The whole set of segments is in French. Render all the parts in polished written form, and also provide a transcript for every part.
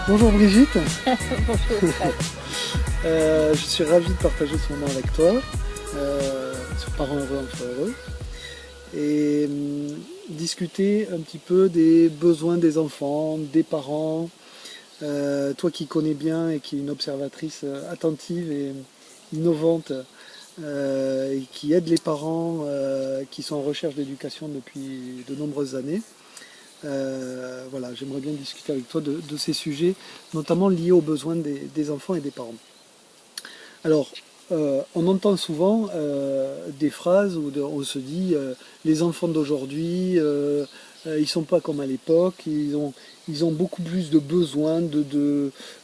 Bonjour Brigitte, Bonjour. je suis ravi de partager ce moment avec toi sur Parents heureux, enfants heureux et discuter un petit peu des besoins des enfants, des parents. Toi qui connais bien et qui es une observatrice attentive et innovante et qui aide les parents qui sont en recherche d'éducation depuis de nombreuses années. Voilà, j'aimerais bien discuter avec toi de ces sujets, notamment liés aux besoins des enfants et des parents. Alors, on entend souvent des phrases où on se dit les enfants d'aujourd'hui, ils sont pas comme à l'époque, ils ont beaucoup plus de besoins,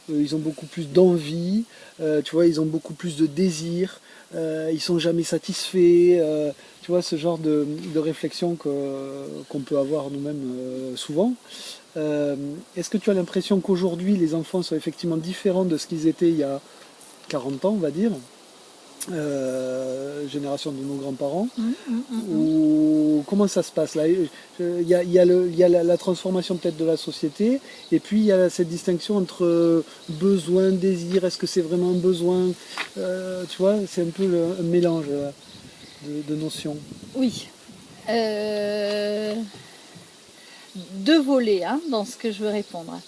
ils ont beaucoup plus d'envie, tu vois, ils ont beaucoup plus de désirs, ils sont jamais satisfaits, tu vois, ce genre de réflexion qu'on peut avoir nous-mêmes souvent. Est-ce que tu as l'impression qu'aujourd'hui les enfants sont effectivement différents de ce qu'ils étaient il y a 40 ans, on va dire, génération de nos grands-parents, Mm. ou comment ça se passe là? Il y a la transformation peut-être de la société, et puis il y a cette distinction entre besoin, désir, est-ce que c'est vraiment un besoin? Tu vois, c'est un peu un mélange de notions. Oui. Euh, Deux volets dans ce que je veux répondre.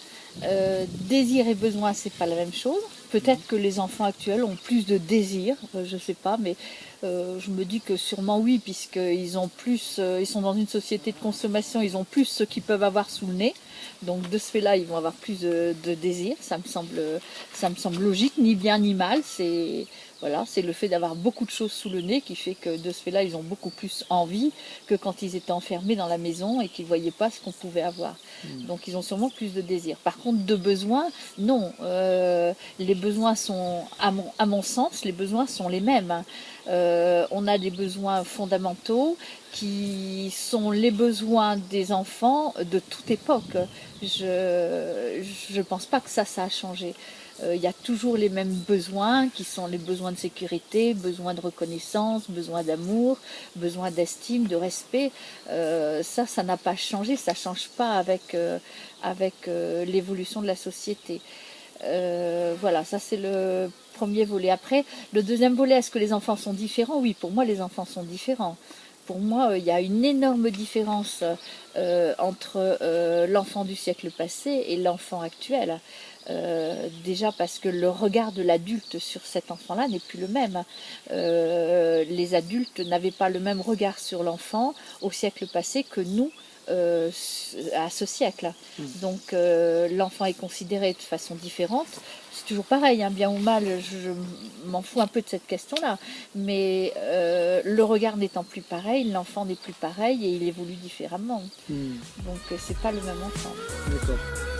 Désir et besoin, c'est pas la même chose. Peut-être que les enfants actuels ont plus de désir, je sais pas, mais je me dis que sûrement oui, puisqu'ils ont plus, ils sont dans une société de consommation, ils ont plus ce qu'ils peuvent avoir sous le nez. Donc de ce fait-là, ils vont avoir plus de désir. Ça me semble logique, ni bien ni mal. C'est voilà, c'est le fait d'avoir beaucoup de choses sous le nez qui fait que de ce fait-là, ils ont beaucoup plus envie que quand ils étaient enfermés dans la maison et qu'ils ne voyaient pas ce qu'on pouvait avoir. Donc ils ont sûrement plus de désir. Par contre, de besoins, non. Les besoins sont, à mon sens, les besoins sont les mêmes. On a des besoins fondamentaux qui sont les besoins des enfants de toute époque. Je ne pense pas que ça a changé. Il y a toujours les mêmes besoins qui sont les besoins de sécurité, besoins de reconnaissance, besoins d'amour, besoins d'estime, de respect. Ça n'a pas changé, ça ne change pas avec l'évolution de la société. Voilà, ça c'est le premier volet. Après, le deuxième volet, est-ce que les enfants sont différents? Oui, pour moi, les enfants sont différents. Pour moi, il y a une énorme différence entre l'enfant du siècle passé et l'enfant actuel. Déjà parce que le regard de l'adulte sur cet enfant-là n'est plus le même. Les adultes n'avaient pas le même regard sur l'enfant au siècle passé que nous à ce siècle. Donc l'enfant est considéré de façon différente. C'est toujours pareil, bien ou mal, je m'en fous un peu de cette question-là. Mais le regard n'étant plus pareil, l'enfant n'est plus pareil et il évolue différemment. Hmm, Donc c'est pas le même enfant. d'accord.